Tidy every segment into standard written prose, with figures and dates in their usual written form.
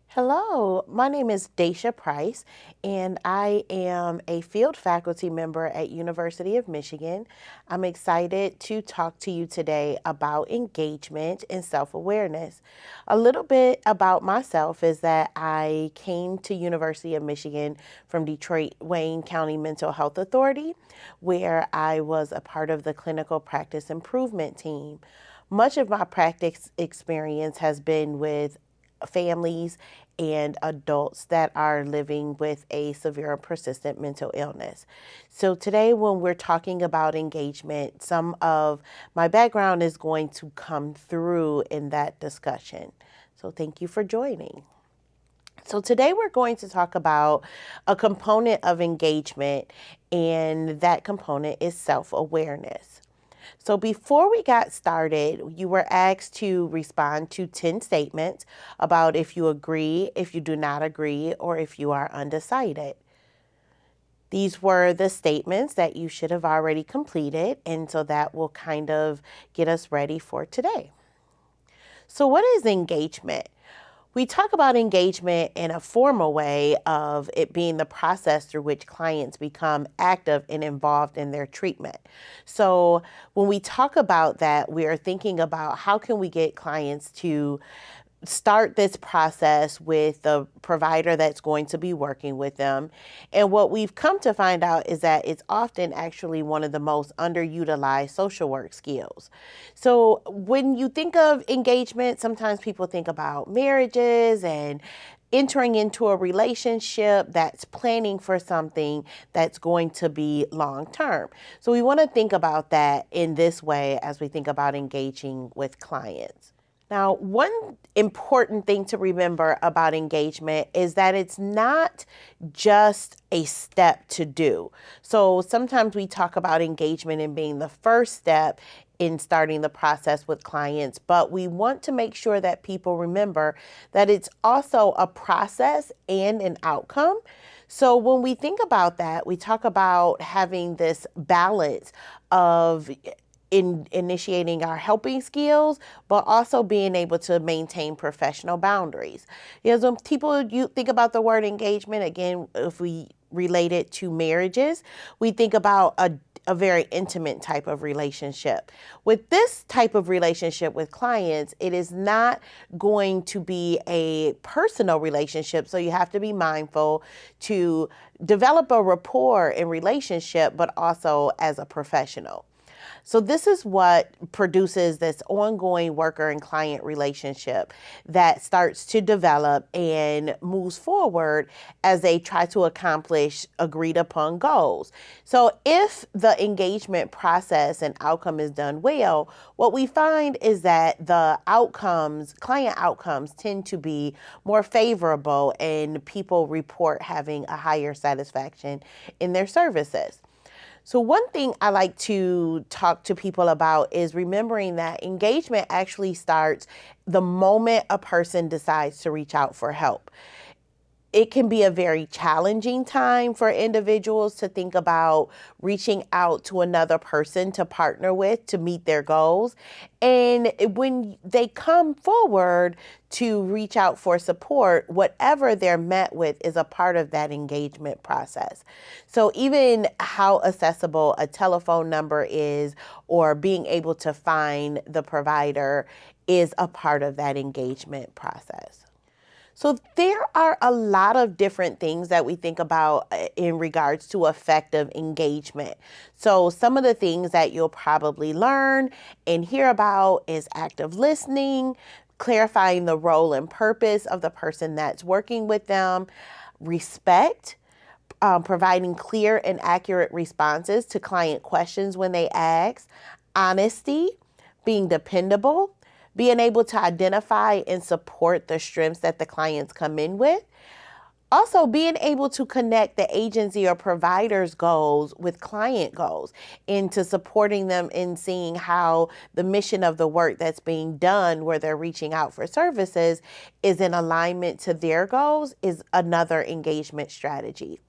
Hello, my name is Daisha Price, and I am a field faculty member at University of Michigan. I'm excited to talk to you today about engagement and self-awareness. A little bit about myself is that I came to University of Michigan from Detroit Wayne County Mental Health Authority, where I was a part of the clinical practice improvement team. Much of my practice experience has been with families and adults that are living with a severe or persistent mental illness. So today when we're talking about engagement, some of my background is going to come through in that discussion. So thank you for joining. So today we're going to talk about a component of engagement, and that component is self-awareness. So before we got started, you were asked to respond to 10 statements about if you agree, if you do not agree, or if you are undecided. These were the statements that you should have already completed, and so that will kind of get us ready for today. So what is engagement? We talk about engagement in a formal way of it being the process through which clients become active and involved in their treatment. So when we talk about that, we are thinking about how can we get clients to start this process with the provider that's going to be working with them. And what we've come to find out is that it's often actually one of the most underutilized social work skills. So when you think of engagement, sometimes people think about marriages and entering into a relationship that's planning for something that's going to be long term. So we want to think about that in this way as we think about engaging with clients. Now, one important thing to remember about engagement is that it's not just a step to do. So sometimes we talk about engagement and being the first step in starting the process with clients, but we want to make sure that people remember that it's also a process and an outcome. So when we think about that, we talk about having this balance of in initiating our helping skills, but also being able to maintain professional boundaries. Because when you think about the word engagement, again, if we relate it to marriages, we think about a very intimate type of relationship. With this type of relationship with clients, it is not going to be a personal relationship. So you have to be mindful to develop a rapport in relationship, but also as a professional. So this is what produces this ongoing worker and client relationship that starts to develop and moves forward as they try to accomplish agreed upon goals. So if the engagement process and outcome is done well, what we find is that the outcomes, client outcomes, tend to be more favorable and people report having a higher satisfaction in their services. So one thing I like to talk to people about is remembering that engagement actually starts the moment a person decides to reach out for help. It can be a very challenging time for individuals to think about reaching out to another person to partner with to meet their goals. And when they come forward to reach out for support, whatever they're met with is a part of that engagement process. So even how accessible a telephone number is or being able to find the provider is a part of that engagement process. So there are a lot of different things that we think about in regards to effective engagement. So some of the things that you'll probably learn and hear about is active listening, clarifying the role and purpose of the person that's working with them, respect, providing clear and accurate responses to client questions when they ask, honesty, being dependable, being able to identify and support the strengths that the clients come in with. Also, being able to connect the agency or provider's goals with client goals into supporting them in seeing how the mission of the work that's being done where they're reaching out for services is in alignment to their goals is another engagement strategy.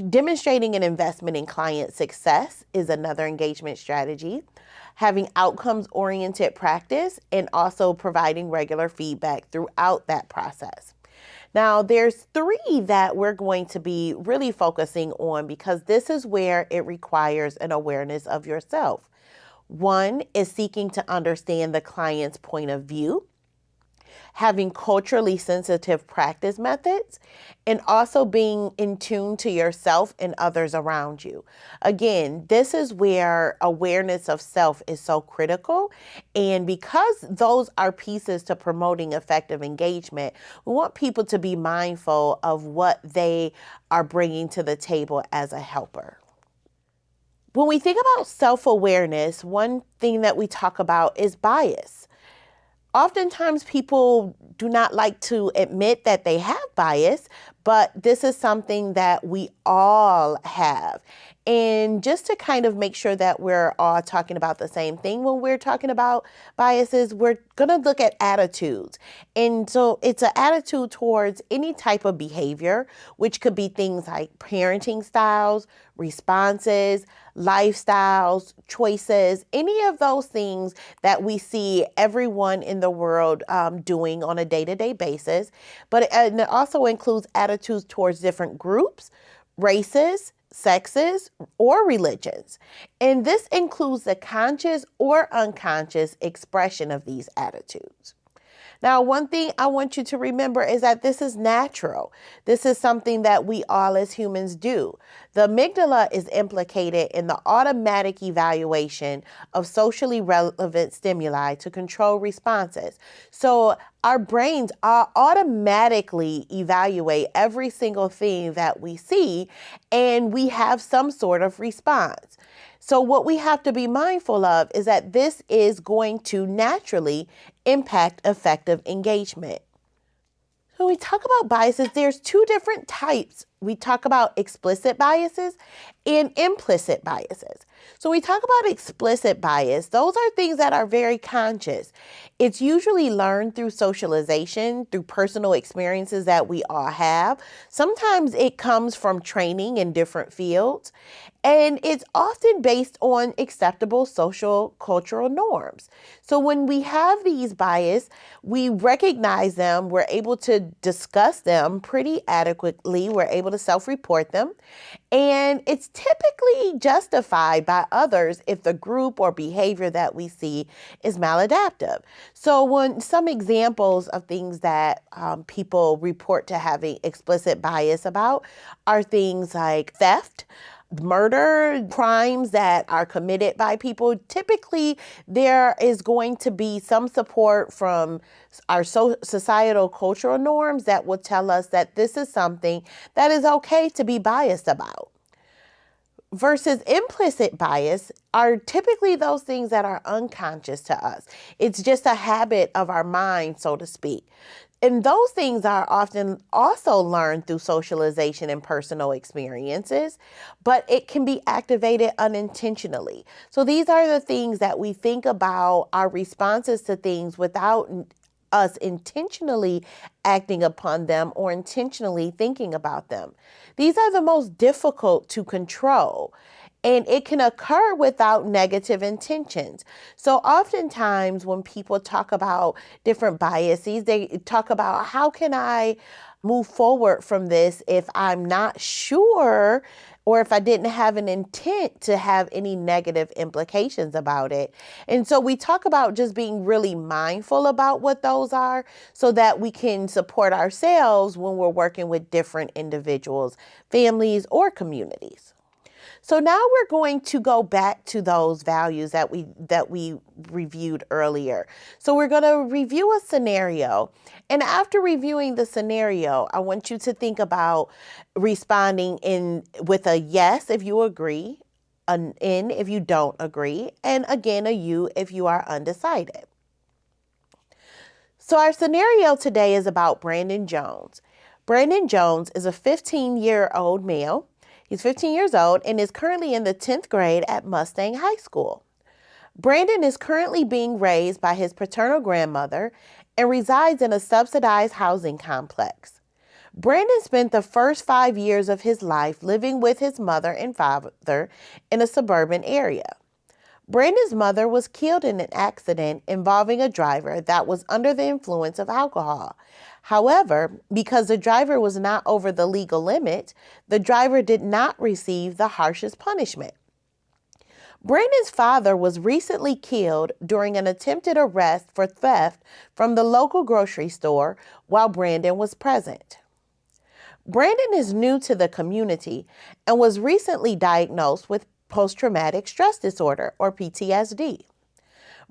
Demonstrating an investment in client success is another engagement strategy. Having outcomes-oriented practice and also providing regular feedback throughout that process. Now, there's three that we're going to be really focusing on because this is where it requires an awareness of yourself. One is seeking to understand the client's point of view, having culturally sensitive practice methods, and also being in tune to yourself and others around you. Again, this is where awareness of self is so critical. And because those are pieces to promoting effective engagement, we want people to be mindful of what they are bringing to the table as a helper. When we think about self-awareness, one thing that we talk about is bias. Oftentimes people do not like to admit that they have bias, but this is something that we all have. And just to kind of make sure that we're all talking about the same thing, when we're talking about biases, we're going to look at attitudes. And so it's an attitude towards any type of behavior, which could be things like parenting styles, responses, lifestyles, choices, any of those things that we see everyone in the world doing on a day-to-day basis. But it also includes attitudes towards different groups, races, sexes, or religions. And this includes the conscious or unconscious expression of these attitudes. Now, one thing I want you to remember is that this is natural. This is something that we all as humans do. The amygdala is implicated in the automatic evaluation of socially relevant stimuli to control responses. So our brains automatically evaluate every single thing that we see, and we have some sort of response. So what we have to be mindful of is that this is going to naturally impact effective engagement. When we talk about biases, there's two different types. We talk about explicit biases and implicit biases. So we talk about explicit bias. Those are things that are very conscious. It's usually learned through socialization, through personal experiences that we all have. Sometimes it comes from training in different fields, and it's often based on acceptable social cultural norms. So when we have these biases, we recognize them, we're able to discuss them pretty adequately, we're able to self-report them, and it's typically justified by others if the group or behavior that we see is maladaptive. So when some examples of things that people report to having explicit bias about are things like theft, murder, crimes that are committed by people. Typically, there is going to be some support from our societal cultural norms that will tell us that this is something that is okay to be biased about. Versus implicit bias are typically those things that are unconscious to us. It's just a habit of our mind, so to speak. And those things are often also learned through socialization and personal experiences, but it can be activated unintentionally. So these are the things that we think about our responses to things without us intentionally acting upon them or intentionally thinking about them. These are the most difficult to control, and it can occur without negative intentions. So oftentimes when people talk about different biases, they talk about how can I move forward from this if I'm not sure or if I didn't have an intent to have any negative implications about it. And so we talk about just being really mindful about what those are so that we can support ourselves when we're working with different individuals, families, or communities. So now we're going to go back to those values that we reviewed earlier. So we're going to review a scenario. And after reviewing the scenario, I want you to think about responding with a yes if you agree, an in if you don't agree, and again a you if you are undecided. So our scenario today is about Brandon Jones. Brandon Jones is a 15-year-old male. He's 15 years old and is currently in the 10th grade at Mustang High School. Brandon is currently being raised by his paternal grandmother and resides in a subsidized housing complex. Brandon spent the first 5 years of his life living with his mother and father in a suburban area. Brandon's mother was killed in an accident involving a driver that was under the influence of alcohol. However, because the driver was not over the legal limit, the driver did not receive the harshest punishment. Brandon's father was recently killed during an attempted arrest for theft from the local grocery store while Brandon was present. Brandon is new to the community and was recently diagnosed with post-traumatic stress disorder, or PTSD.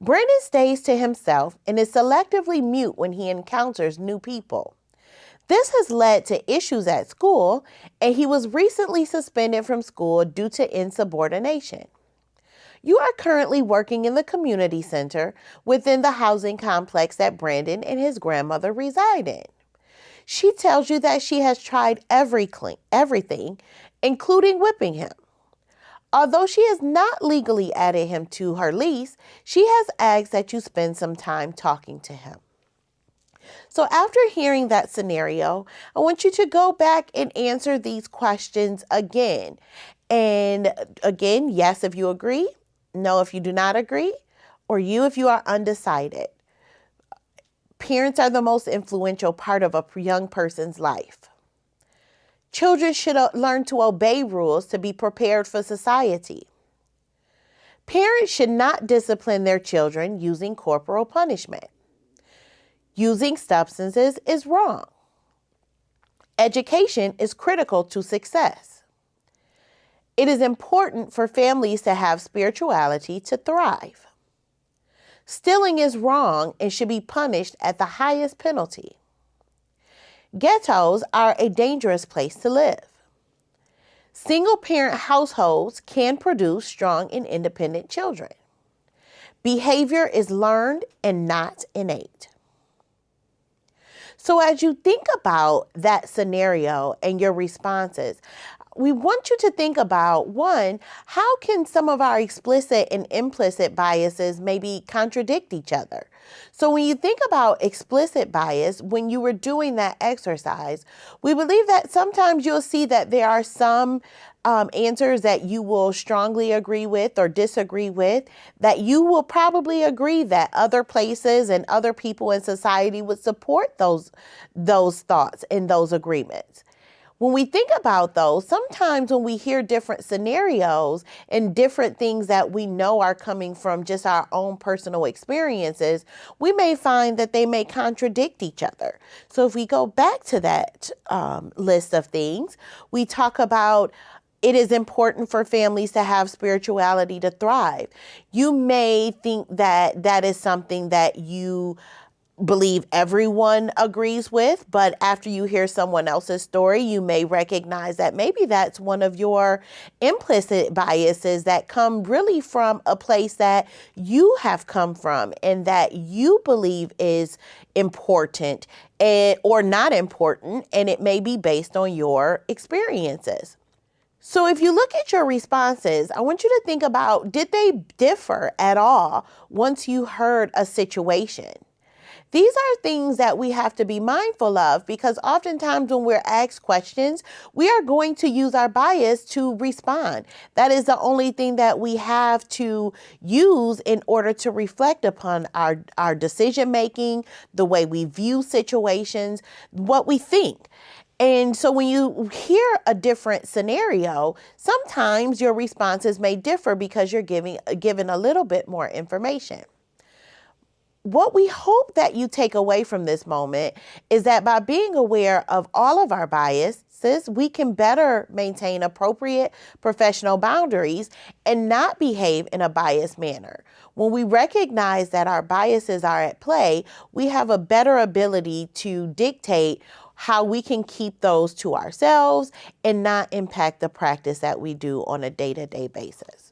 Brandon stays to himself and is selectively mute when he encounters new people. This has led to issues at school, and he was recently suspended from school due to insubordination. You are currently working in the community center within the housing complex that Brandon and his grandmother reside in. She tells you that she has tried everything, including whipping him. Although she has not legally added him to her lease, she has asked that you spend some time talking to him. So after hearing that scenario, I want you to go back and answer these questions again. And again, yes, if you agree, no, if you do not agree, or you if you are undecided. Parents are the most influential part of a young person's life. Children should learn to obey rules to be prepared for society. Parents should not discipline their children using corporal punishment. Using substances is wrong. Education is critical to success. It is important for families to have spirituality to thrive. Stealing is wrong and should be punished at the highest penalty. Ghettos are a dangerous place to live. Single-parent households can produce strong and independent children. Behavior is learned and not innate. So as you think about that scenario and your responses, we want you to think about, one, how can some of our explicit and implicit biases maybe contradict each other? So when you think about explicit bias, when you were doing that exercise, we believe that sometimes you'll see that there are some answers that you will strongly agree with or disagree with, that you will probably agree that other places and other people in society would support those thoughts and those agreements. When we think about those, sometimes when we hear different scenarios and different things that we know are coming from just our own personal experiences, we may find that they may contradict each other. So if we go back to that list of things, we talk about it is important for families to have spirituality to thrive. You may think that that is something that you believe everyone agrees with, but after you hear someone else's story, you may recognize that maybe that's one of your implicit biases that come really from a place that you have come from and that you believe is important or not important, and it may be based on your experiences. So if you look at your responses, I want you to think about, did they differ at all once you heard a situation? These are things that we have to be mindful of, because oftentimes when we're asked questions, we are going to use our bias to respond. That is the only thing that we have to use in order to reflect upon our decision making, the way we view situations, what we think. And so when you hear a different scenario, sometimes your responses may differ because you're given a little bit more information. What we hope that you take away from this moment is that by being aware of all of our biases, we can better maintain appropriate professional boundaries and not behave in a biased manner. When we recognize that our biases are at play, we have a better ability to dictate how we can keep those to ourselves and not impact the practice that we do on a day-to-day basis.